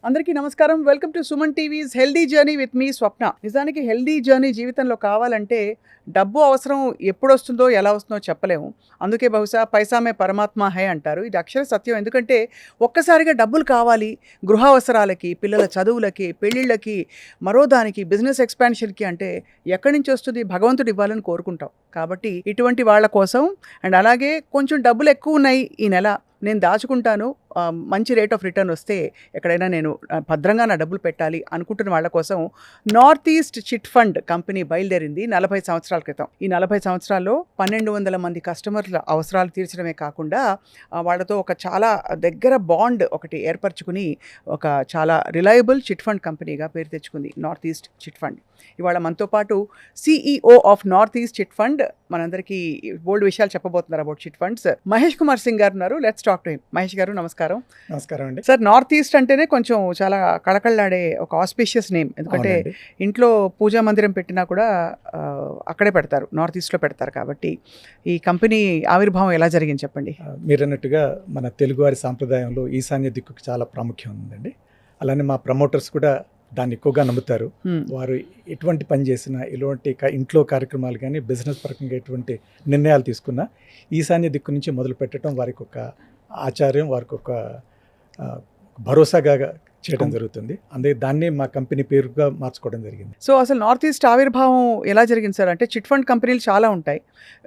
అందరికీ నమస్కారం. Welcome to Suman TV's healthy journey with me Swapna. నిజానికి హెల్దీ జర్నీ జీవితంలో కావాలంటే డబ్బు అవసరం ఎప్పుడొస్తుందో, ఎలా వస్తుందో చెప్పలేము. అందుకే బహుశా పైసామే పరమాత్మ హై అంటారు. ఇది అక్షర సత్యం. ఎందుకంటే ఒక్కసారిగా డబ్బులు కావాలి గృహావసరాలకి, పిల్లల చదువులకి, పెళ్ళిళ్ళకి, మరో దానికి, బిజినెస్ ఎక్స్పాన్షన్‌కి అంటే ఎక్కడి నుంచి వస్తుంది? భగవంతుడు ఇవ్వాలని కోరుకుంటాం. కాబట్టి ఇటువంటి వాళ్ళ కోసం అండ్ అలాగే కొంచెం డబ్బులు ఎక్కువ ఉన్నాయి ఈ నెల, నేను దాచుకుంటాను, మంచి రేట్ ఆఫ్ రిటర్న్ వస్తే ఎక్కడైనా నేను భద్రంగా నా డబ్బులు పెట్టాలి అనుకుంటున్న వాళ్ళ కోసం north East Chit fund company బయలుదేరింది 40 సంవత్సరాల క్రితం. ఈ 40 సంవత్సరాల్లో 1200 మంది కస్టమర్ల అవసరాలు తీర్చడమే కాకుండా వాళ్ళతో ఒక చాలా దగ్గర బాండ్ ఒకటి ఏర్పరచుకుని ఒక చాలా రిలయబుల్ చిట్ ఫండ్ కంపెనీగా పేరు తెచ్చుకుంది నార్త్ ఈస్ట్ చిట్ ఫండ్. ఇవాళ మనతో పాటు CEO ఆఫ్ నార్త్ ఈస్ట్ చిట్ ఫండ్ మనందరికీ బోల్డ్ విషయాలు చెప్పబోతున్నారు about chit funds. Mahesh Kumar Singh గారు ఉన్నారు. Let's talk to him. Mahesh గారు నమస్కారం. నమస్కారం అండి. సార్, నార్త్ ఈస్ట్ అంటేనే కొంచెం చాలా కళకళలాడే ఒక ఆస్పిషియస్ నేమ్. ఎందుకంటే ఇంట్లో పూజా మందిరం పెట్టినా కూడా అక్కడే పెడతారు, నార్త్ ఈస్ట్లో పెడతారు. కాబట్టి ఈ కంపెనీ ఆవిర్భావం ఎలా జరిగింది చెప్పండి. మీరు అన్నట్టుగా మన తెలుగువారి సాంప్రదాయంలో ఈశాన్య దిక్కుకి చాలా ప్రాముఖ్యం ఉందండి. అలానే మా ప్రమోటర్స్ కూడా దాన్ని ఎక్కువగా నమ్ముతారు. వారు ఎటువంటి పని చేసినా, ఎటువంటి ఇంట్లో కార్యక్రమాలు కానీ, బిజినెస్ పరంగా ఎటువంటి నిర్ణయాలు తీసుకున్నా ఈశాన్య దిక్కు నుంచి మొదలు పెట్టడం వారికి ఒక ఆచార్యం, వారికి ఒక భరోసాగా చేయడం జరుగుతుంది. అందుకే దాన్ని మా కంపెనీ పేరుగా మార్చుకోవడం జరిగింది. సో అసలు నార్త్ ఈస్ట్ ఆవిర్భావం ఎలా జరిగింది సార్? అంటే చిట్ ఫండ్ కంపెనీలు చాలా ఉంటాయి.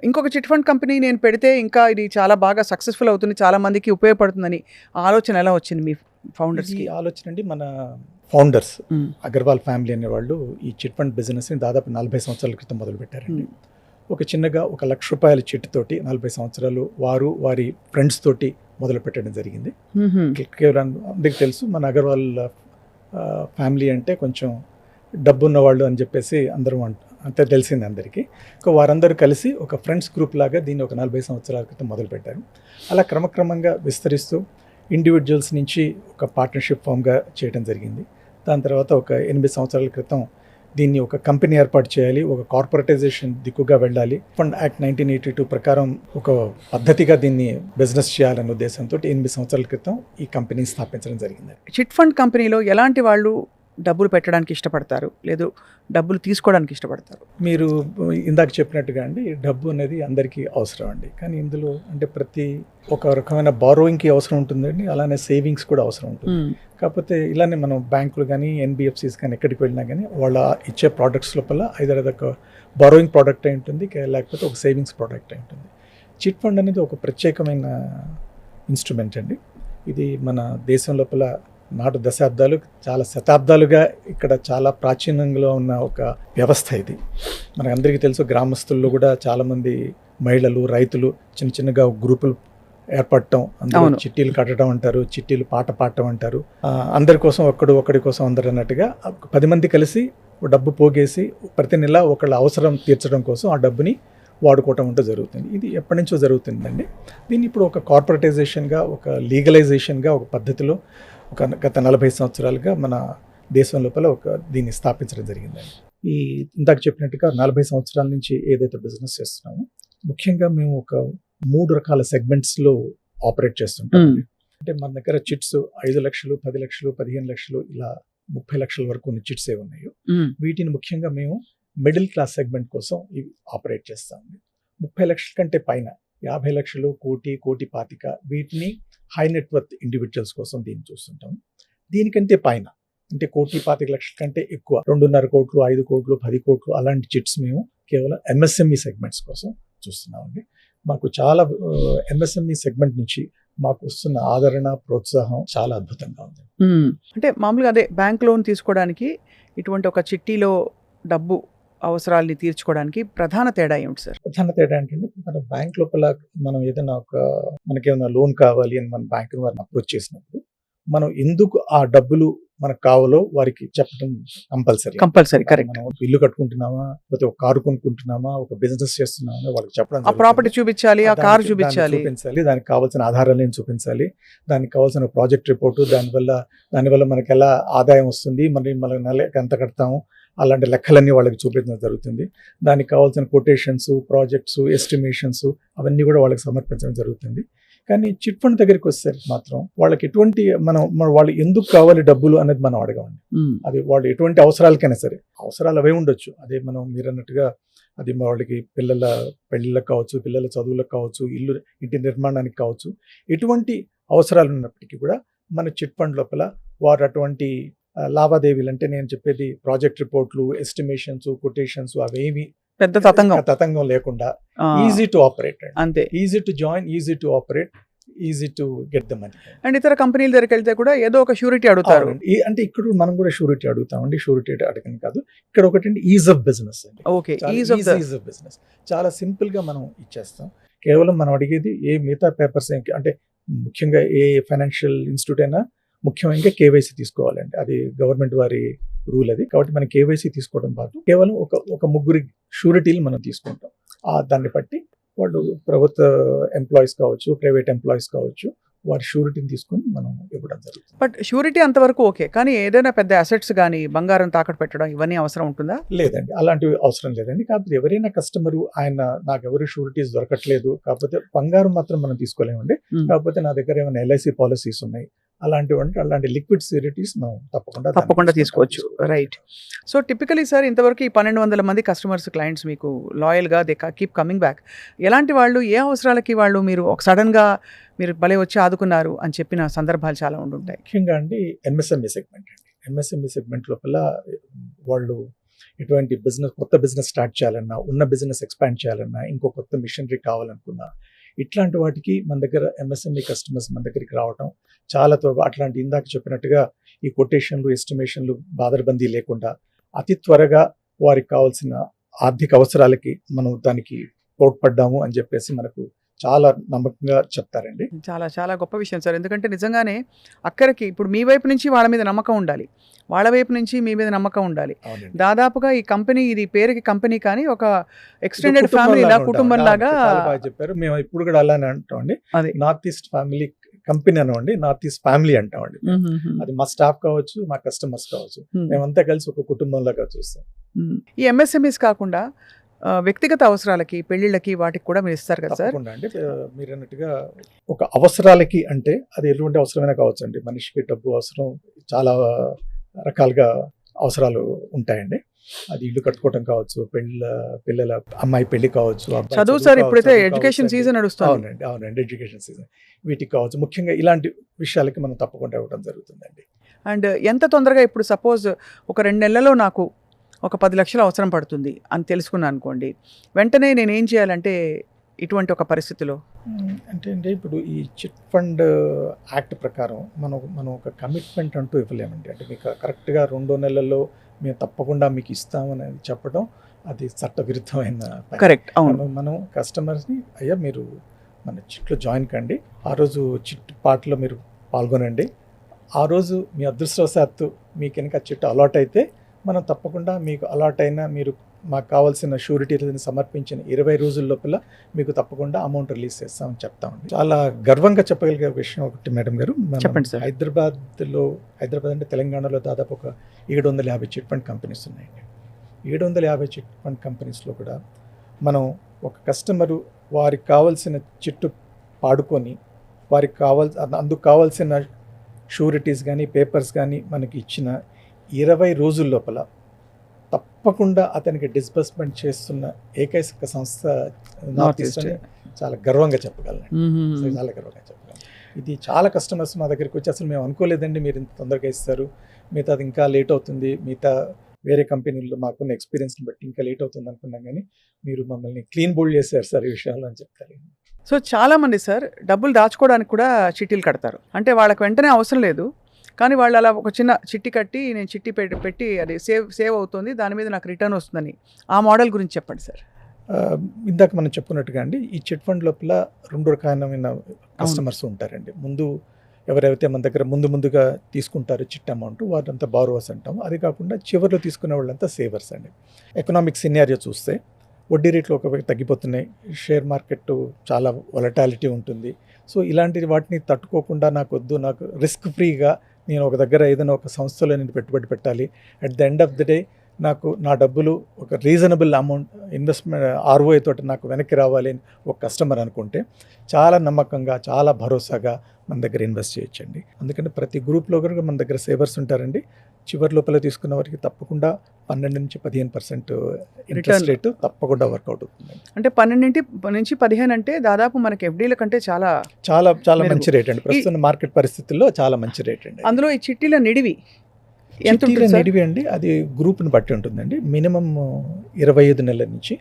ఇంకొక చిట్ ఫండ్ కంపెనీ నేను పెడితే ఇంకా ఇది చాలా బాగా సక్సెస్ఫుల్ అవుతుంది, చాలా మందికి ఉపయోగపడుతుందని ఆలోచన ఎలా వచ్చింది మీ ఫౌండర్స్కి? ఈ ఆలోచన అండి, మన ఫౌండర్స్ అగర్వాల్ ఫ్యామిలీ అనేవాళ్ళు ఈ చిట్ ఫండ్ బిజినెస్ని దాదాపు 40 సంవత్సరాల క్రితం మొదలుపెట్టారండి. ఒక చిన్నగా ₹1 లక్ష చిట్ తోటి 40 సంవత్సరాలు వారు వారి ఫ్రెండ్స్ తోటి మొదలు పెట్టడం జరిగింది. కేవలం అందరికి తెలుసు, మన అగర్వాల్ ఫ్యామిలీ అంటే కొంచెం డబ్బున్న వాళ్ళు అని చెప్పేసి అందరూ అంతే తెలిసింది అందరికీ. వారందరూ కలిసి ఒక ఫ్రెండ్స్ గ్రూప్ లాగా దీన్ని ఒక 40 సంవత్సరాల క్రితం మొదలుపెట్టారు. అలా క్రమక్రమంగా విస్తరిస్తూ ఇండివిజువల్స్ నుంచి ఒక పార్ట్నర్షిప్ ఫామ్గా చేయడం జరిగింది. దాని తర్వాత ఒక 8 సంవత్సరాల క్రితం దీన్ని ఒక కంపెనీ ఏర్పాటు చేయాలి, ఒక కార్పొరేటైజేషన్ దిక్కుగా వెళ్ళాలి, ఫండ్ యాక్ట్ 1982 ప్రకారం ఒక పద్ధతిగా దీన్ని బిజినెస్ చేయాలనే ఉద్దేశంతో 8 సంవత్సరాల క్రితం ఈ కంపెనీని స్థాపించడం జరిగింది. చిట్ ఫండ్ కంపెనీలో ఎలాంటి వాళ్ళు డబ్బులు పెట్టడానికి ఇష్టపడతారు, లేదు డబ్బులు తీసుకోవడానికి ఇష్టపడతారు? మీరు ఇందాక చెప్పినట్టుగా అండి, డబ్బు అనేది అందరికీ అవసరం అండి. కానీ ఇందులో అంటే ప్రతి ఒక రకమైన బారోయింగ్కి అవసరం ఉంటుందండి, అలానే సేవింగ్స్ కూడా అవసరం ఉంటుంది. కాకపోతే ఇలానే మనం బ్యాంకులు కానీ, NBFCs కానీ ఎక్కడికి వెళ్ళినా కానీ వాళ్ళ ఇచ్చే ప్రోడక్ట్స్ లోపల ఐదర్ అదొక బారోయింగ్ ప్రోడక్ట్ అయి ఉంటుంది, లేకపోతే ఒక సేవింగ్స్ ప్రోడక్ట్ అయి ఉంటుంది. చిట్ ఫండ్ అనేది ఒక ప్రత్యేకమైన ఇన్స్ట్రుమెంట్ అండి. ఇది మన దేశం లోపల నాటు దశాబ్దాలు, చాలా శతాబ్దాలుగా ఇక్కడ చాలా ప్రాచీనంగా ఉన్న ఒక వ్యవస్థ ఇది. మనకందరికీ తెలుసు, గ్రామస్తుల్లో కూడా చాలామంది మహిళలు, రైతులు చిన్న చిన్నగా గ్రూపులు ఏర్పడటం, అందరూ చిట్టీలు కట్టడం అంటారు, చిట్టీలు పాట పాడటం అంటారు. అందరి కోసం ఒకడి కోసం అందరు అన్నట్టుగా 10 మంది కలిసి డబ్బు పోగేసి ప్రతి నెల ఒకళ్ళ అవసరం తీర్చడం కోసం ఆ డబ్బుని వాడుకోవటం అంటూ జరుగుతుంది. ఇది ఎప్పటి నుంచో జరుగుతుందండి. దీన్ని ఇప్పుడు ఒక కార్పొరేటైజేషన్గా, ఒక లీగలైజేషన్గా, ఒక పద్ధతిలో గత 40 సంవత్సరాలుగా మన దేశం లోపల దీన్ని స్థాపించడం జరిగిందండి. ఈ ఇందాక చెప్పినట్టుగా 40 సంవత్సరాల నుంచి ఏదైతే బిజినెస్ చేస్తున్నామో, ముఖ్యంగా మేము ఒక 3 రకాల సెగ్మెంట్స్లో ఆపరేట్ చేస్తుంటాం. అంటే మన దగ్గర చిట్స్ 5 లక్షలు, 10 లక్షలు, 15 లక్షలు, ఇలా 30 లక్షల వరకు ఉన్న చిట్స్ ఏ ఉన్నాయో, వీటిని ముఖ్యంగా మేము మిడిల్ క్లాస్ సెగ్మెంట్ కోసం ఇవి ఆపరేట్ చేస్తాం. 30 లక్షల కంటే పైన 50 లక్షలు, 1,25,00,000 వీటిని హై నెట్వర్త్ ఇండివిజువల్స్ కోసం దీన్ని చూస్తుంటాం. దీనికంటే పైన అంటే 1,25,00,000 కంటే ఎక్కువ 2.5 కోట్లు, 5 కోట్లు, 10 కోట్లు అలాంటి చిట్స్ మేము కేవలం MSME సెగ్మెంట్స్ కోసం చూస్తున్నామండి. మాకు చాలా MSME సెగ్మెంట్ నుంచి మాకు వస్తున్న ఆదరణ, ప్రోత్సాహం చాలా అద్భుతంగా ఉంది. అంటే మామూలుగా అదే బ్యాంక్ లోన్ తీసుకోవడానికి ఇటువంటి ఒక చిట్టీలో డబ్బు అవసరాల్ని తీర్చుకోవడానికి ప్రధాన తేడా ఏమిటి సార్? ప్రధాన తేడా ఏంటంటే, మన బ్యాంక్ లోపల మనం ఏదైనా మనకేమైనా లోన్ కావాలి అని మన బ్యాంక్ వారిని అప్రోచ్ చేసినప్పుడు మనం ఎందుకు ఆ డబ్బులు మనకు కావాలో వారికి చెప్పడం కంపల్సరీ. కరెక్ట్. మనం ఇల్లు కట్టుకుంటున్నామా, లేకపోతే ఒక కారు కొనుక్కుంటున్నామా, ఒక బిజినెస్ చేస్తున్నామా, వాళ్ళకి చెప్పడం, ఆ ప్రాపర్టీ చూపించాలి, ఆ కారు చూపించాలి, దానికి కావాల్సిన ఆధారాలను చూపించాలి, దానికి కావాల్సిన ప్రాజెక్ట్ రిపోర్టు, దానివల్ల మనకి ఎలా ఆదాయం వస్తుంది, మన నెలకి ఎంత కడతాము, అలాంటి లెక్కలన్నీ వాళ్ళకి చూపించడం జరుగుతుంది. దానికి కావాల్సిన కొటేషన్స్, ప్రాజెక్ట్స్, ఎస్టిమేషన్స్ అవన్నీ కూడా వాళ్ళకి సమర్పించడం జరుగుతుంది. కానీ చిట్ ఫండ్ దగ్గరికి వచ్చేసరికి మాత్రం వాళ్ళకి ఎటువంటి వాళ్ళు ఎందుకు కావాలి డబ్బులు అనేది మనం అడగమండి. అది వాళ్ళు ఎటువంటి అవసరాలకైనా సరే, అవసరాలు అవే ఉండొచ్చు. అదే మీరు అన్నట్టుగా అది వాళ్ళకి పిల్లల పెళ్ళిళ్ళకి కావచ్చు, పిల్లల చదువులకు కావచ్చు, ఇంటి నిర్మాణానికి కావచ్చు, ఎటువంటి అవసరాలు ఉన్నప్పటికీ కూడా మన చిట్ ఫండ్ లోపల వారు అటువంటి లావాదేవీలు, అంటే నేను చెప్పేది ప్రాజెక్ట్ రిపోర్ట్లు, ఎస్టిమేషన్స్, కొటేషన్స్ అవేమి పెద్ద తతంగం లేకుండా ఈజీ టు ఆపరేట్, అంతే, easy to join, easy to operate, easy to get the money. And ఇతర కంపెనీల దగ్గరికి వెళ్తే కూడా ఏదో ఒక షూరిటీ అడుగుతారు. అంటే ఇక్కడ మనం కూడా షూరిటీ అడుగుతామండి. షూరిటీ అడగని కాదు, ఇక్కడ ఒకటి ఈజ్ ఆఫ్ బిజినెస్ అండి. ఓకే, ఈజ్ ఆఫ్ బిజినెస్ చాలా సింపుల్ గా మనం ఇచ్చేస్తాం. కేవలం మనం అడిగేది మిగతా పేపర్స్, అంటే ముఖ్యంగా ఏ ఫైనాన్షియల్ ఇన్స్టిట్యూట్ అయినా ముఖ్యంగా కేవైసీ తీసుకోవాలండి. అది గవర్నమెంట్ వారి రూల్ అది. కాబట్టి మనం కేవైసీ తీసుకోవడం పాటు కేవలం ఒక ముగ్గురి షూరిటీలు మనం తీసుకుంటాం. దాన్ని బట్టి వాళ్ళు ప్రభుత్వ ఎంప్లాయీస్ కావచ్చు, ప్రైవేట్ ఎంప్లాయీస్ కావచ్చు, వారి షూరిటీని తీసుకుని మనం ఇవ్వడం జరుగుతుంది. బట్ షూరిటీ అంతవరకు ఓకే, కానీ ఏదైనా పెద్ద అసెట్స్ కానీ బంగారం తాకట్టు పెట్టడం ఇవన్నీ అవసరం ఉంటుందా? లేదండి, అలాంటివి అవసరం లేదండి. కాకపోతే ఎవరైనా కస్టమరు నాకు ఎవరు షూరిటీస్ దొరకట్లేదు, కాకపోతే బంగారం మాత్రం మనం తీసుకోలేమండి. కాకపోతే నా దగ్గర ఏమైనా ఎల్ఐసి పాలసీస్ ఉన్నాయి, అలాంటి లిక్విడ్ సెక్యూరిటీస్ మనం తప్పకుండా తీసుకోవచ్చు. రైట్. సో టిపికలీ సార్, ఇంతవరకు ఈ 1200 మంది కస్టమర్స్, క్లయింట్స్ మీకు లాయల్గా దే కీప్ కమింగ్ బ్యాక్. ఎలాంటి వాళ్ళు, ఏ అవసరాలకి వాళ్ళు మీరు ఒక సడన్గా మీరు భలే వచ్చి ఆదుకున్నారు అని చెప్పిన సందర్భాలు చాలా ఉండుంటాయి. ముఖ్యంగా అండి ఎంఎస్ఎంఈ సెగ్మెంట్ అండి. ఎంఎస్ఎంఈ సెగ్మెంట్ లోపల వాళ్ళు ఎటువంటి కొత్త బిజినెస్ స్టార్ట్ చేయాలన్నా, ఉన్న బిజినెస్ ఎక్స్పాండ్ చేయాలన్నా, ఇంకో కొత్త మిషనరీ కావాలనుకున్నా, ఇట్లాంటి వాటికి మన దగ్గర ఎంఎస్ఎంఈ కస్టమర్స్ మన దగ్గరికి రావడం చాలా అట్లాంటి ఇందాక చెప్పినట్టుగా ఈ కొటేషన్లు, ఎస్టిమేషన్లు బాదరబందీ లేకుండా అతి త్వరగా వారికి కావాల్సిన ఆర్థిక అవసరాలకి మనం దానికి తోడ్పడ్డాము అని చెప్పేసి మనకు చాలా నమ్మకంగా చెప్తారండి. చాలా చాలా గొప్ప విషయం సార్. ఎందుకంటే నిజంగానే అక్కడికి ఇప్పుడు మీ వైపు నుంచి వాళ్ళ మీద నమ్మకం ఉండాలి, వాళ్ళ వైపు నుంచి మీ మీద నమ్మకం ఉండాలి. దాదాపుగా ఈ కంపెనీ, ఇది పేరుకి కంపెనీ కానీ ఒక ఎక్స్టెండెడ్ ఫ్యామిలీ లా, కుటుంబం లాగా చెప్పారు. మేము ఇప్పుడు కూడా అలానే అంటామండి. నార్త్ ఈస్ట్ ఫ్యామిలీ కంపెనీ అనండి, నార్త్ ఈస్ట్ ఫ్యామిలీ అంటామండి. అది మా స్టాఫ్ కావచ్చు, మా కస్టమర్స్ కావచ్చు, మేమంతా కలిసి ఒక కుటుంబంలాగా చూస్తాం. ఈ ఎంఎస్ఎంఈస్ కాకుండా వ్యక్తిగత అవసరాలకి, పెళ్లిళ్ళకి, వాటికి కూడా మీరు ఇస్తారు కదా సార్? అంటే మీరు అన్నట్టుగా ఒక అవసరాలకి, అంటే అది ఎటువంటి అవసరమైనా కావచ్చు అండి. మనిషికి డబ్బు అవసరం చాలా రకాలుగా అవసరాలు ఉంటాయండి. అది ఇల్లు కట్టుకోవటం కావచ్చు, పిల్లల అమ్మాయి పెళ్లి కావచ్చు, చదువు సార్, ఇప్పుడైతే ఎడ్యుకేషన్ సీజన్ నడుస్తుంది. అవునండి, ఎడ్యుకేషన్ సీజన్, వీటికి కావచ్చు. ముఖ్యంగా ఇలాంటి విషయాలకి మనం తప్పకుండా ఇవ్వడం జరుగుతుందండి. అండ్ ఎంత తొందరగా, ఇప్పుడు సపోజ్ ఒక 2 నెలల్లో నాకు ఒక 10 లక్షలు అవసరం పడుతుంది అని తెలుసుకున్నాను అనుకోండి, వెంటనే నేను ఏం చేయాలంటే ఇటువంటి ఒక పరిస్థితిలో? అంటే ఇప్పుడు ఈ చిట్ ఫండ్ యాక్ట్ ప్రకారం మనం ఒక కమిట్మెంట్ అంటూ ఇవ్వలేమండి. అంటే మీకు కరెక్ట్గా 2 నెలల్లో మేము తప్పకుండా మీకు ఇస్తామని చెప్పడం అది చట్టవిరుద్ధమైన. కరెక్ట్, అవును. మనం కస్టమర్స్ని, అయ్యా మీరు మన చిట్లో జాయిన్ కండి, ఆ రోజు చిట్ పార్ట్లో మీరు పాల్గొనండి, ఆ రోజు మీ అదృష్టవశాత్తు మీకు కనుక చిట్ అలాట్ అయితే మనం తప్పకుండా మీకు అలాట్ అయినా మీరు మాకు కావాల్సిన షూరిటీలను సమర్పించిన 20 రోజుల లోపల మీకు తప్పకుండా అమౌంట్ రిలీజ్ చేస్తామని చెప్తామండి. చాలా గర్వంగా చెప్పగలిగే విషయం ఒకటి మేడం గారు, చెప్పండి సార్. హైదరాబాద్ అంటే తెలంగాణలో దాదాపు ఒక 750 చిట్ ఫండ్ కంపెనీస్ ఉన్నాయండి. 750 చిట్ ఫండ్ కంపెనీస్లో కూడా మనం ఒక కస్టమరు వారికి కావాల్సిన చిట్టు పాడుకొని వారికి అందుకు కావాల్సిన షూరిటీస్ కానీ, పేపర్స్ కానీ మనకి ఇచ్చిన 20 రోజుల లోపల తప్పకుండా అతనికి డిస్బర్స్మెంట్ చేస్తున్న ఏకైక సంస్థ నార్త్ ఈస్ట్ అని చాలా గర్వంగా చెప్పగలను. చాలా గర్వంగా చెప్పగలను. ఇది చాలా కస్టమర్స్ మా దగ్గరికి వచ్చి, అసలు మేము అనుకోలేదండి మీరు ఇంత తొందరగా ఇస్తారు, మిగతా అది ఇంకా లేట్ అవుతుంది, మిగతా వేరే కంపెనీల్లో మాకున్న ఎక్స్పీరియన్స్ని బట్టి ఇంకా లేట్ అవుతుంది అనుకున్నాం, కానీ మీరు మమ్మల్ని క్లీన్ బోల్డ్ చేశారు సార్ ఈ విషయాలు అని చెప్తారు. సో చాలామంది సార్ డబ్బులు దాచుకోవడానికి కూడా చిట్టీలు కడతారు. అంటే వాళ్ళకి వెంటనే అవసరం లేదు, కానీ వాళ్ళు అలా ఒక చిన్న చిట్టి కట్టి, నేను చిట్టి పెట్టి అది సేవ్ అవుతుంది, దాని మీద నాకు రిటర్న్ వస్తుందని, ఆ మోడల్ గురించి చెప్పండి సార్. ఇందాక మనం చెప్పుకున్నట్టుగా అండి, ఈ చిట్ ఫండ్ లోపల 2 రకాలైన కస్టమర్స్ ఉంటారండి. ముందు ఎవరైతే మన దగ్గర ముందుగా తీసుకుంటారో చిట్ అమౌంట్, వారంతా బారోవర్స్ అంటాము. అది కాకుండా చివరిలో తీసుకునే వాళ్ళంతా సేవర్స్ అండి. ఎకనామిక్ సినారియో చూస్తే వడ్డీ రేట్లు ఒకవైపు తగ్గిపోతున్నాయి, షేర్ మార్కెట్ చాలా వొలటాలిటీ ఉంటుంది. సో ఇలాంటి వాటిని తట్టుకోకుండా నాకు రిస్క్ ఫ్రీగా నేను ఒక దగ్గర ఏదైనా ఒక సంస్థలో నేను పెట్టుబడి పెట్టాలి, at the end of the day నాకు నా డబ్బులు ఒక రీజనబుల్ అమౌంట్ ఇన్వెస్ట్మెంట్ ఆర్ఓఐ తోటి నాకు వెనక్కి రావాలి అని ఒక కస్టమర్ అనుకుంటే చాలా నమ్మకంగా చాలా భరోసాగా మన దగ్గర ఇన్వెస్ట్ చేయొచ్చండి. అందుకని ప్రతి గ్రూప్లో కూడా మన దగ్గర సేవర్స్ ఉంటారండి. చివరి లోపల తీసుకున్న వారికి తప్పకుండా 12 నుంచి 15% ఇంట్రెస్ట్ రేటు తప్పకుండా వర్కౌట్ అవుతుంది. అంటే 12 నుంచి 15 అంటే దాదాపు మనకి ఎఫ్డీల కంటే చాలా చాలా చాలా మెరుగు. మంచి రేట్ అండి. ప్రస్తుతం మార్కెట్ పరిస్థితుల్లో చాలా మంచి రేట్ అండి. అందులో ఈ చిట్టీల నిడివి ఎంత చిట్టీల ఉంటుంది సార్? నిడివి అండి అది గ్రూప్ని బట్టి ఉంటుందండి. మినిమం 25 నెలల నుంచి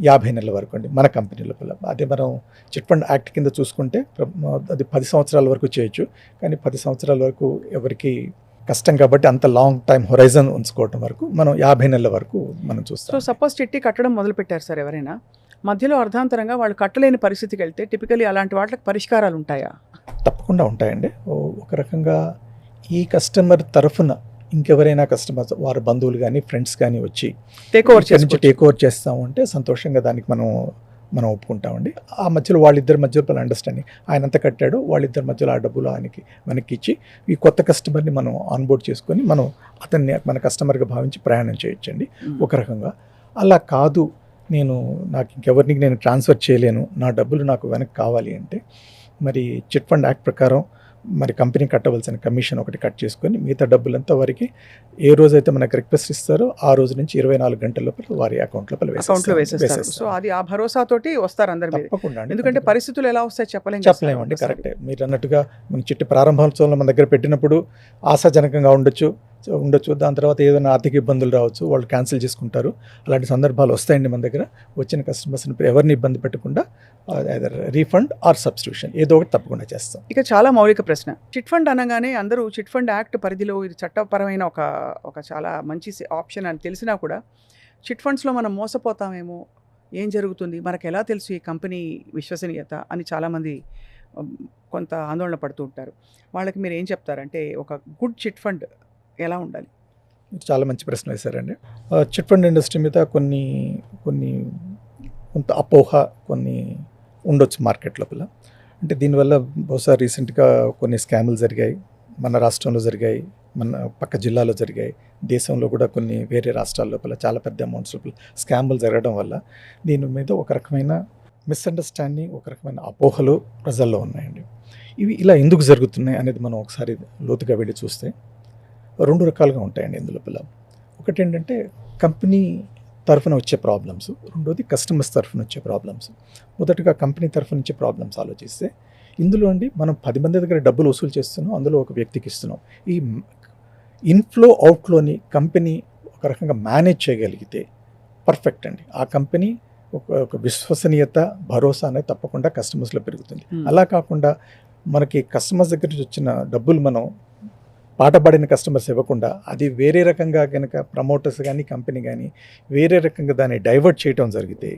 50 నెలల వరకు అండి మన కంపెనీ లోపల. అదే మనం చిట్ ఫండ్ యాక్ట్ కింద చూసుకుంటే అది 10 సంవత్సరాల వరకు చేయొచ్చు. కానీ 10 సంవత్సరాల వరకు ఎవరికి కష్టం కాబట్టి అంత లాంగ్ టైం హొరైజన్ ఉంచుకోవటం వరకు మనం 50 నెలల వరకు మనం సో చూస్తాం. సపోజ్ చిట్టి కట్టడం మొదలు పెట్టారు సార్ ఎవరైనా, మధ్యలో అర్ధాంతరంగా వాళ్ళు కట్టలేని పరిస్థితికి వెళ్తే టిపికలీ అలాంటి వాటికి పరిష్కారాలు ఉంటాయా? తప్పకుండా ఉంటాయండి. ఒక రకంగా ఈ కస్టమర్ తరఫున ఇంకెవరైనా కస్టమర్స్ వారి బంధువులు కానీ ఫ్రెండ్స్ కానీ వచ్చి టేక్ ఓవర్ చేసుకోవచ్చు. టేక్ ఓవర్ చేస్తాము అంటే సంతోషంగా దానికి మనం ఒప్పుకుంటామండి. ఆ మధ్యలో వాళ్ళిద్దరి మధ్యలో అండర్స్టాండింగ్ ఆయన అంతా కట్టాడు, వాళ్ళిద్దరి మధ్యలో ఆ డబ్బులు ఆయనకి వెనక్కి ఇచ్చి ఈ కొత్త కస్టమర్ని మనం ఆన్బోర్డ్ చేసుకొని మనం అతన్ని మన కస్టమర్గా భావించి ప్రయాణం చేయొచ్చండి. ఒక రకంగా అలా కాదు, నాకు ఇంకెవరికి నేను ట్రాన్స్ఫర్ చేయలేను, నా డబ్బులు నాకు వెనక్కి కావాలి అంటే మరి చిట్ ఫండ్ యాక్ట్ ప్రకారం మరి కంపెనీ కట్టవలసిన కమిషన్ ఒకటి కట్ చేసుకొని మిగతా డబ్బులంతా వారికి ఏ రోజైతే మనకు రిక్వెస్ట్ ఇస్తారో ఆ రోజు నుంచి 24 గంటల లోపల వారి అకౌంట్లో వేసేస్తారు. సో అది ఆ భరోసాతోటి వస్తారు అందరి మీద. తప్పకుండా అండి. ఎందుకంటే పరిస్థితులు ఎలా వస్తాయి చెప్పలేమండి. కరెక్టే మీరు అన్నట్టుగా మన చిట్టి ప్రారంభోత్సవంలో మన దగ్గర పెట్టినప్పుడు ఆశాజనకంగా ఉండొచ్చు. దాని తర్వాత ఏదైనా ఆర్థిక ఇబ్బందులు రావచ్చు, వాళ్ళు క్యాన్సిల్ చేసుకుంటారు. అలాంటి సందర్భాలు వస్తాయండి మన దగ్గర. వచ్చిన కస్టమర్స్ని ఎవరిని ఇబ్బంది పెట్టకుండా రీఫండ్ ఆర్ సబ్స్టిట్యూషన్ ఏదో ఒకటి తప్పకుండా చేస్తాం. ఇక చాలా మౌలిక ప్రశ్న, చిట్ ఫండ్ అనగానే అందరూ చిట్ ఫండ్ యాక్ట్ పరిధిలో ఇది చట్టపరమైన ఒక చాలా మంచి ఆప్షన్ అని తెలిసినా కూడా చిట్ ఫండ్స్లో మనం మోసపోతామేమో, ఏం జరుగుతుంది, మనకు ఎలా తెలుసు ఈ కంపెనీ విశ్వసనీయత అని చాలామంది కొంత ఆందోళన పడుతూ ఉంటారు. వాళ్ళకి మీరు ఏం చెప్తారంటే ఒక గుడ్ చిట్ ఫండ్ ఎలా ఉండాలి? చాలా మంచి ప్రశ్న వేశారండి. చిట్ ఫండ్ ఇండస్ట్రీ మీద కొంత అపోహ ఉండొచ్చు మార్కెట్ లోపల. అంటే దీనివల్ల బహుశా రీసెంట్గా కొన్ని స్కాములు జరిగాయి, మన రాష్ట్రంలో జరిగాయి, మన పక్క జిల్లాలో జరిగాయి, దేశంలో కూడా కొన్ని వేరే రాష్ట్రాల లోపల చాలా పెద్ద అమౌంట్స్ లోపల స్కాములు జరగడం వల్ల దీని మీద ఒక రకమైన మిస్అండర్స్టాండింగ్, ఒక రకమైన అపోహలు ప్రజల్లో ఉన్నాయండి. ఇవి ఇలా ఎందుకు జరుగుతున్నాయి అనేది మనం ఒకసారి లోతుగా వెళ్ళి చూస్తే 2 రకాలుగా ఉంటాయండి ఇందులోపల. ఒకటి ఏంటంటే కంపెనీ తరఫున వచ్చే ప్రాబ్లమ్స్, రెండోది కస్టమర్స్ తరఫున వచ్చే ప్రాబ్లమ్స్. మొదటగా కంపెనీ తరఫున వచ్చే ప్రాబ్లమ్స్ ఆలోచిస్తే ఇందులో అండి మనం 10 మంది దగ్గర డబ్బులు వసూలు చేస్తున్నాం, అందులో ఒక వ్యక్తికి ఇస్తున్నాం. ఈ ఇన్ఫ్లో అవుట్ఫ్లోని కంపెనీ ఒక రకంగా మేనేజ్ చేయగలిగితే పర్ఫెక్ట్ అండి. ఆ కంపెనీ ఒక విశ్వసనీయత, భరోసా అనేది తప్పకుండా కస్టమర్స్లో పెరుగుతుంది. అలా కాకుండా మనకి కస్టమర్స్ దగ్గర నుంచి వచ్చిన డబ్బులు మనం పాటపడిన కస్టమర్స్ ఇవ్వకుండా అది వేరే రకంగా కనుక ప్రమోటర్స్ కానీ కంపెనీ కానీ వేరే రకంగా దాన్ని డైవర్ట్ చేయడం జరిగితే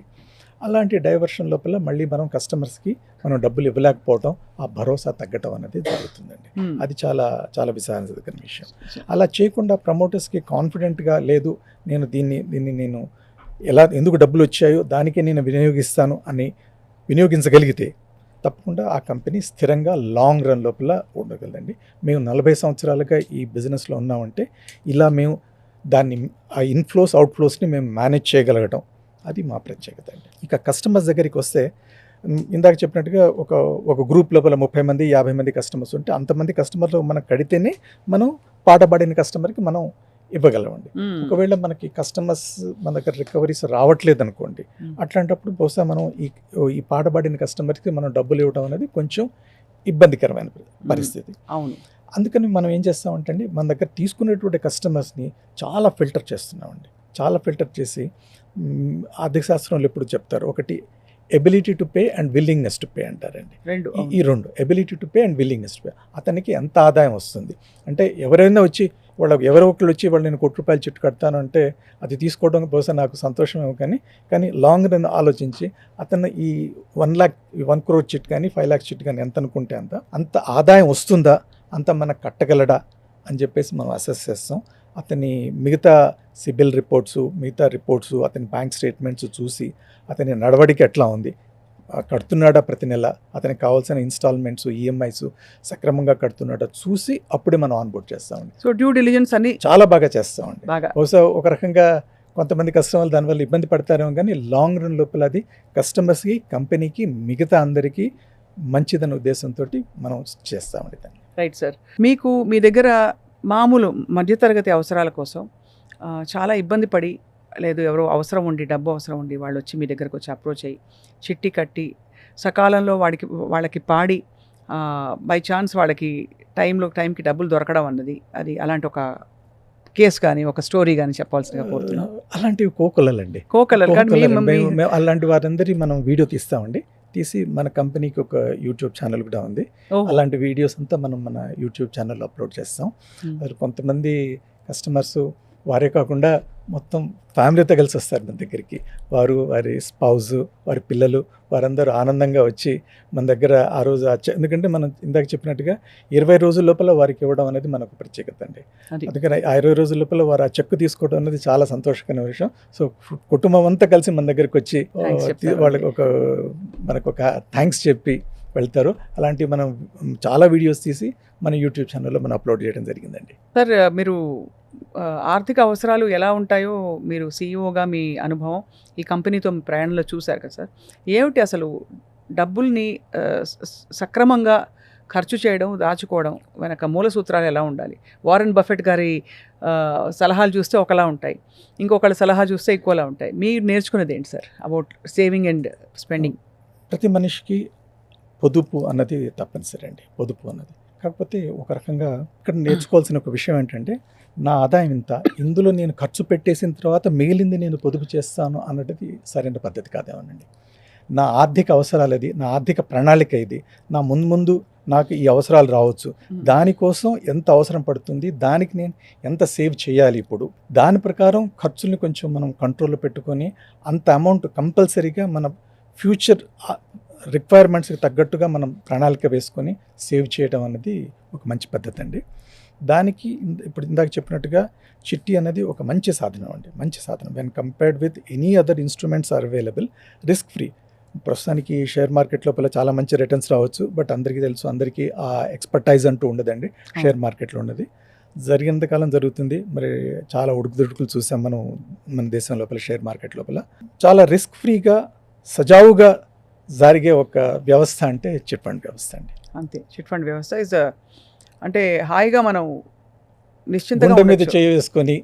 అలాంటి డైవర్షన్ లోపల మళ్ళీ మనం కస్టమర్స్కి మనం డబ్బులు ఇవ్వలేకపోవడం, ఆ భరోసా తగ్గటం అనేది జరుగుతుందండి. అది చాలా చాలా విచారించదగిన విషయం. అలా చేయకుండా ప్రమోటర్స్కి కాన్ఫిడెంట్గా లేదు, దీన్ని నేను ఎందుకు డబ్బులు వచ్చాయో దానికే నేను వినియోగిస్తాను అని వినియోగించగలిగితే తప్పకుండా ఆ కంపెనీ స్థిరంగా లాంగ్ రన్ లోపల ఉండగలండి. మేము 40 సంవత్సరాలుగా ఈ బిజినెస్లో ఉన్నామంటే ఇలా మేము ఆ ఇన్ఫ్లోస్ అవుట్ఫ్లోస్ని మేము మేనేజ్ చేయగలగటం అది మా ప్రత్యేకత అండి. ఇక కస్టమర్స్ దగ్గరికి వస్తే ఇందాక చెప్పినట్టుగా ఒక గ్రూప్ లోపల 30 మంది 50 మంది కస్టమర్స్ ఉంటే అంతమంది కస్టమర్లు మనం కడితేనే మనం పాటపడిన కస్టమర్కి మనం ఇవ్వగలమండి. ఒకవేళ మనకి కస్టమర్స్ మన దగ్గర రికవరీస్ రావట్లేదు అనుకోండి, అట్లాంటప్పుడు బహుశా మనం ఈ పాటపడిన కస్టమర్కి మనం డబ్బులు ఇవ్వడం అనేది కొంచెం ఇబ్బందికరమైన పరిస్థితి. అవును. అందుకని మనం ఏం చేస్తామంటే అండి, మన దగ్గర తీసుకునేటువంటి కస్టమర్స్ని చాలా ఫిల్టర్ చేస్తున్నామండి. చాలా ఫిల్టర్ చేసి ఆర్థిక శాస్త్రంలో ఎప్పుడు చెప్తారు, ఒకటి ability to pay and willingness to pay అంటారండి. ఈ రెండు ability to pay and willingness to pay, అతనికి ఎంత ఆదాయం వస్తుంది అంటే ఎవరైనా వచ్చి ఎవరో ఒకళ్ళు వచ్చి వాళ్ళు నేను ₹1,00,000 చిట్టు కడతాను అంటే అది తీసుకోవడం బహుశా నాకు సంతోషమేమో, కానీ లాంగ్ రన్ ఆలోచించి అతను ఈ 1 crore చిట్ కానీ 5 lakhs చిట్ కానీ ఎంత అనుకుంటే అంత ఆదాయం వస్తుందా, అంత మనకు కట్టగలడా అని చెప్పేసి మనం అసెస్ చేస్తాం. అతని మిగతా సిబిల్ రిపోర్ట్స్, మిగతా రిపోర్ట్స్, అతని బ్యాంక్ స్టేట్మెంట్స్ చూసి అతని నడవడికి ఎట్లా ఉంది, కడుతున్నాడా ప్రతి నెల, అతనికి కావాల్సిన ఇన్స్టాల్మెంట్స్, ఈఎంఐస్ సక్రమంగా కడుతున్నాడా చూసి అప్పుడే మనం ఆన్బోర్డ్ చేస్తామండి. సో డ్యూ డిలిజెన్స్ అన్ని చాలా బాగా చేస్తామండి. బాగా బహుశా ఒక రకంగా కొంతమంది కస్టమర్లు దానివల్ల ఇబ్బంది పడతారేమో, కానీ లాంగ్ రన్ లోపల అది కస్టమర్స్కి, కంపెనీకి, మిగతా అందరికీ మంచిదనే ఉద్దేశంతో మనం చేస్తామండి దాన్ని. Right sir. మీకు మీ దగ్గర మామూలు మధ్యతరగతి అవసరాల కోసం చాలా ఇబ్బంది పడి, లేదు ఎవరో అవసరం ఉండి, డబ్బు అవసరం ఉండి వాళ్ళు వచ్చి మీ దగ్గరకు వచ్చి అప్రోచ్ అయ్యి చిట్టి కట్టి సకాలంలో వాళ్ళకి పాడి బై ఛాన్స్ వాళ్ళకి టైంకి డబ్బులు దొరకడం అన్నది, అది అలాంటి ఒక కేసు కానీ ఒక స్టోరీ కానీ చెప్పాల్సిందిగా కోరుతున్నాం. అలాంటివి కోకొల్లలండి. కోకలలు కానీ మేము అలాంటి వారందరి మనం వీడియో తీస్తామండి. తీసి మన కంపెనీకి ఒక యూట్యూబ్ ఛానల్ కూడా ఉంది. అలాంటి వీడియోస్ అంతా మనం మన యూట్యూబ్ ఛానల్లో అప్లోడ్ చేస్తాం. అది కొంతమంది కస్టమర్స్ వారే కాకుండా మొత్తం ఫ్యామిలీతో కలిసి వస్తారు మన దగ్గరికి. వారు, వారి స్పౌజ్, వారి పిల్లలు, వారందరూ ఆనందంగా వచ్చి మన దగ్గర ఆ రోజు ఎందుకంటే మనం ఇందాక చెప్పినట్టుగా 20 రోజుల లోపల వారికి ఇవ్వడం అనేది మనకు ప్రత్యేకత అండి. అందుకని ఆ 20 రోజుల లోపల వారు ఆ చెక్ తీసుకోవడం అనేది చాలా సంతోషకరమైన విషయం. సో కుటుంబం అంతా కలిసి మన దగ్గరికి వచ్చి వాళ్ళకి మనకు ఒక థ్యాంక్స్ చెప్పి వెళ్తారు. అలాంటివి మనం చాలా వీడియోస్ తీసి మన యూట్యూబ్ ఛానల్లో మనం అప్లోడ్ చేయడం జరిగిందండి. సార్, మీరు ఆర్థిక అవసరాలు ఎలా ఉంటాయో మీరు సీఈఓగా మీ అనుభవం ఈ కంపెనీతో మీ ప్రయాణంలో చూశారు కదా సార్. ఏమిటి అసలు డబ్బుల్ని సక్రమంగా ఖర్చు చేయడం, దాచుకోవడం వెనక మూల సూత్రాలు ఎలా ఉండాలి? వారెన్ బఫెట్ గారి సలహాలు చూస్తే ఒకలా ఉంటాయి, ఇంకొకళ్ళ సలహా చూస్తే ఇంకోలా ఉంటాయి. మీరు నేర్చుకునేది ఏంటి sir about saving and spending? ప్రతి మనిషికి పొదుపు అన్నది తప్పనిసరి అండి. పొదుపు అన్నది కాకపోతే ఒక రకంగా ఇక్కడ నేర్చుకోవాల్సిన ఒక విషయం ఏంటంటే, నా ఆదాయం ఇంత, ఇందులో నేను ఖర్చు పెట్టేసిన తర్వాత మిగిలింది నేను పొదుపు చేస్తాను అన్నది సరైన పద్ధతి కాదేమోనండి. నా ఆర్థిక అవసరాలు అది, నా ఆర్థిక ప్రణాళిక ఇది, నా ముందు నాకు ఈ అవసరాలు రావచ్చు, దానికోసం ఎంత అవసరం పడుతుంది, దానికి నేను ఎంత సేవ్ చేయాలి, ఇప్పుడు దాని ప్రకారం ఖర్చుల్ని కొంచెం మనం కంట్రోల్లో పెట్టుకొని అంత అమౌంట్ కంపల్సరీగా మన ఫ్యూచర్ రిక్వైర్మెంట్స్కి తగ్గట్టుగా మనం ప్రణాళిక వేసుకొని సేవ్ చేయడం అనేది ఒక మంచి పద్ధతి అండి. దానికి ఇప్పుడు ఇందాక చెప్పినట్టుగా చిట్టి అనేది ఒక మంచి సాధనం అండి, మంచి సాధనం. When compared with any other instruments are available, risk free. ప్రస్తుతానికి షేర్ మార్కెట్ లోపల చాలా మంచి రిటర్న్స్ రావచ్చు, బట్ అందరికీ తెలుసు, అందరికీ ఆ ఎక్స్పర్టైజ్ అంటూ ఉండదండి షేర్ మార్కెట్లో ఉన్నది. జరిగినంత కాలం జరుగుతుంది, మరి చాలా ఉడుకుదుడుకులు చూసాం మనం మన దేశం లోపల. షేర్ మార్కెట్ లోపల చాలా రిస్క్ ఫ్రీగా సజావుగా జరిగే ఒక వ్యవస్థ అంటే చిట్ ఫండ్ వ్యవస్థ అండి. అంతే, చిట్ ఫండ్ వ్యవస్థ ఇస్ అంటే హాయిగా మనం నిశ్చింతగా మీద చేసుకొని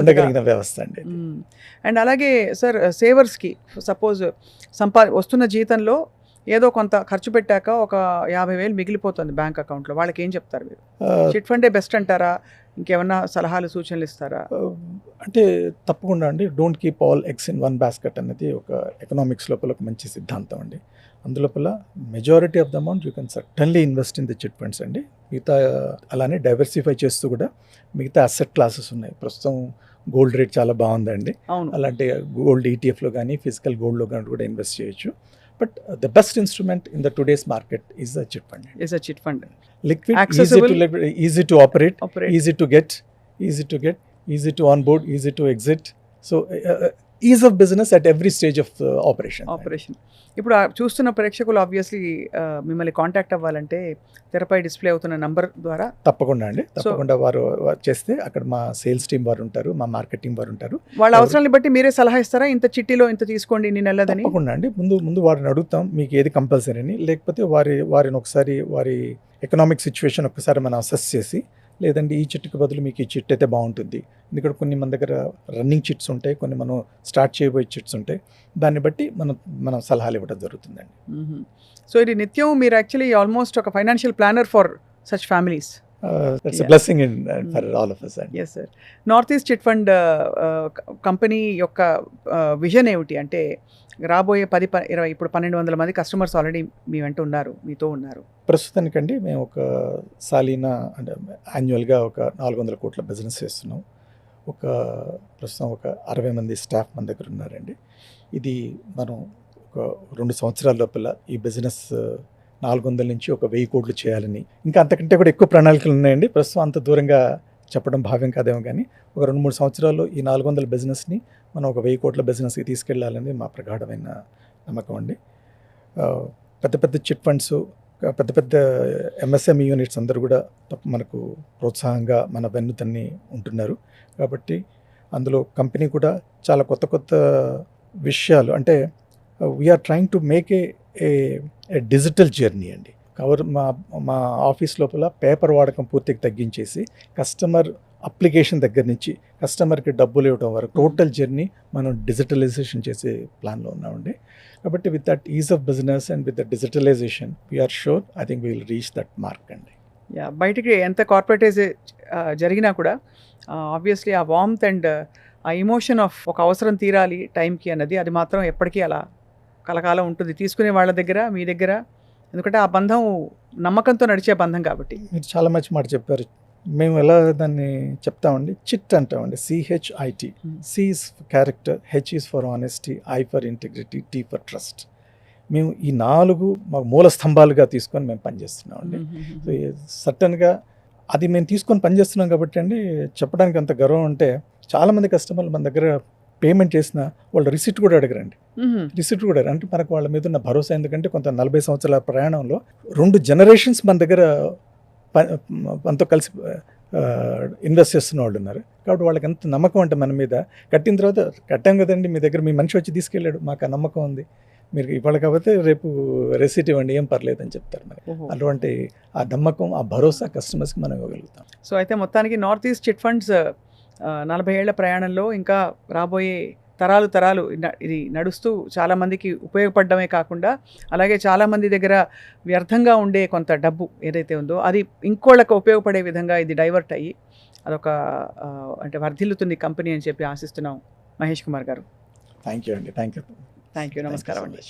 ఉండగలిగిన వ్యవస్థ అండి. అండ్ అలాగే సార్, సేవర్స్కి సపోజ్ వస్తున్న జీతంలో ఏదో కొంత ఖర్చు పెట్టాక ఒక 50,000 మిగిలిపోతుంది బ్యాంక్ అకౌంట్లో, వాళ్ళకి ఏం చెప్తారు మీరు? చిట్ ఫండే బెస్ట్ అంటారా? ఇంకేమన్నా సలహాలు, సూచనలు ఇస్తారా? అంటే తప్పకుండా అండి. Don't keep all eggs in one basket అనేది ఒక ఎకనామిక్స్ లోపల ఒక మంచి సిద్ధాంతం అండి. అందులోపల majority of the amount you can certainly invest in the chit funds అండి. మిగతా అలానే డైవర్సిఫై చేస్తూ కూడా మిగతా అసెట్ క్లాసెస్ ఉన్నాయి. ప్రస్తుతం గోల్డ్ రేట్ చాలా బాగుందండి, అలాంటి గోల్డ్ ఈటీఎఫ్లో కానీ ఫిజికల్ గోల్డ్లో కానీ కూడా ఇన్వెస్ట్ చేయొచ్చు. But the best instrument in the today's market is a chit fund. Liquid, accessible, easy to operate, easy to get, easy to onboard, easy to exit. So ease of business at every stage of operation. ఇప్పుడు చూస్తున్న ప్రేక్షకులు obviously మిమ్మల్ని contact అవ్వాలంటే తెరపై display అవుతున్న number ద్వారా తప్పకుండా అండి, తప్పకుండా వారు చేస్తే అక్కడ మా సేల్స్ టీం వారు ఉంటారు, మా మార్కెటింగ్ వారు ఉంటారు. వాళ్ళ అవసరాన్ని బట్టి మీరే సలహా ఇస్తారా? ఇంత చిట్టిలో ఇంత తీసుకోండి నేను వెళ్ళదని? తప్పకుండా అండి. ముందు వారిని అడుగుతాం మీకు ఏది కంపల్సరీ అని, లేకపోతే వారిని ఒకసారి వారి ఎకనామిక్ సిచ్యువేషన్ ఒకసారి మనం అసెస్ చేసి, లేదంటే ఈ చిట్టుకి బదులు మీకు ఈ చిట్ అయితే బాగుంటుంది, ఎందుకంటే కొన్ని మన దగ్గర రన్నింగ్ చిట్స్ ఉంటాయి, కొన్ని మనం స్టార్ట్ చేయబోయే చిట్స్ ఉంటాయి, దాన్ని బట్టి మనం సలహాలు ఇవ్వడం జరుగుతుందండి. సో ఇది నిత్యం మీరు యాక్చువల్లీ ఆల్మోస్ట్ ఒక financial planner for such families. That's a blessing for all of us. Yes sir. North East Chit fund company యొక్క విజన్ ఏమిటి అంటే, రాబోయే 10-20 ఇప్పుడు 1,200 మంది కస్టమర్స్ ఆల్రెడీ మీ వెంట ఉన్నారు, మీతో ఉన్నారు. ప్రస్తుతానికండి మేము ఒక సాలీనా అంటే యాన్యువల్గా ఒక 400 కోట్ల బిజినెస్ చేస్తున్నాం. ప్రస్తుతం ఒక 60 మంది స్టాఫ్ మన దగ్గర ఉన్నారండి. ఇది మనం ఒక 2 సంవత్సరాల లోపల ఈ బిజినెస్ 400 నుంచి ఒక 1000 కోట్లు చేయాలని, ఇంకా అంతకంటే కూడా ఎక్కువ ప్రణాళికలు ఉన్నాయండి. ప్రస్తుతం అంత దూరంగా చెప్పడం భావ్యం కాదేమో, కానీ ఒక 2-3 సంవత్సరాల్లో ఈ 400 బిజినెస్ని మనం ఒక 1000 కోట్ల బిజినెస్కి తీసుకెళ్లాలని మా ప్రగాఢమైన నమ్మకం అండి. పెద్ద పెద్ద చిట్ ఫండ్స్, పెద్ద పెద్ద ఎంఎస్ఎంఈ యూనిట్స్ అందరూ కూడా మనకు ప్రోత్సాహంగా మన వెన్నుతన్ని ఉంటున్నారు. కాబట్టి అందులో కంపెనీ కూడా చాలా కొత్త కొత్త విషయాలు, అంటే we are trying to make a digital journey అండి. మా ఆఫీస్ లోపల పేపర్ వాడకం పూర్తిగా తగ్గించేసి కస్టమర్ అప్లికేషన్ దగ్గర నుంచి కస్టమర్కి డబ్బులు ఇవ్వడం వరకు టోటల్ జర్నీ మనం డిజిటలైజేషన్ చేసే ప్లాన్లో ఉన్నామండి. కాబట్టి with that ease of business and with the digitalization we are sure I think we will reach that mark అండి. బయటికి ఎంత కార్పొరేటైజ్ జరిగినా కూడా ఆబ్వియస్లీ ఆ వార్మ్త్ అండ్ ఆ ఎమోషన్ ఆఫ్ ఒక అవసరం తీరాలి టైంకి అన్నది, అది మాత్రం ఎప్పటికీ అలా కలకాలం ఉంటుంది తీసుకునే వాళ్ళ దగ్గర, మీ దగ్గర. ఎందుకంటే ఆ బంధం నమ్మకంతో నడిచే బంధం కాబట్టి. మీరు చాలా మంచి మాట చెప్పారు. మేము ఎలా దాన్ని చెప్తామండి, చిట్ అంటామండి, CHIT. C is character, H is for honesty, I for integrity, T for trust. మేము ఈ 4 మాకు మూల స్తంభాలుగా తీసుకొని మేము పనిచేస్తున్నామండి. సో సర్టన్గా అది మేము తీసుకొని పనిచేస్తున్నాం కాబట్టి అండి, చెప్పడానికి అంత గర్వం అంటే, చాలామంది కస్టమర్లు మన దగ్గర పేమెంట్ చేసిన వాళ్ళు రిసిప్ట్ కూడా అడగరండి. రిసిప్ట్ కూడా అంటే మనకు వాళ్ళ మీద ఉన్న భరోసా. ఎందుకంటే కొంత 40 సంవత్సరాల ప్రయాణంలో 2 జనరేషన్స్ మన దగ్గర మనతో కలిసి ఇన్వెస్ట్ చేస్తున్న వాళ్ళు ఉన్నారు. కాబట్టి వాళ్ళకి ఎంత నమ్మకం అంటే మన మీద, కట్టిన తర్వాత కట్టాం కదండి మీ దగ్గర, మీ మనిషి వచ్చి తీసుకెళ్ళాడు, మాకు ఆ నమ్మకం ఉంది, మీరు ఇవాళ కాకపోతే రేపు రెసిట్ ఇవ్వండి, ఏం పర్లేదు అని చెప్తారు మనకి. అటువంటి ఆ నమ్మకం, ఆ భరోసా కస్టమర్స్కి మనం ఇవ్వగలుగుతాం. సో అయితే మొత్తానికి నార్త్ ఈస్ట్ చిట్ ఫండ్స్ 40 ఏళ్ల ప్రయాణంలో ఇంకా రాబోయే తరాలు ఇది నడుస్తూ చాలామందికి ఉపయోగపడడమే కాకుండా, అలాగే చాలామంది దగ్గర వ్యర్థంగా ఉండే కొంత డబ్బు ఏదైతే ఉందో అది ఇంకోళ్ళకు ఉపయోగపడే విధంగా ఇది డైవర్ట్ అయ్యి అదొక అంటే వర్ధిల్లుతుంది కంపెనీ అని చెప్పి ఆశిస్తున్నాం. మహేష్ కుమార్ గారు, థ్యాంక్ యూ అండి. Thank you. నమస్కారం అండి.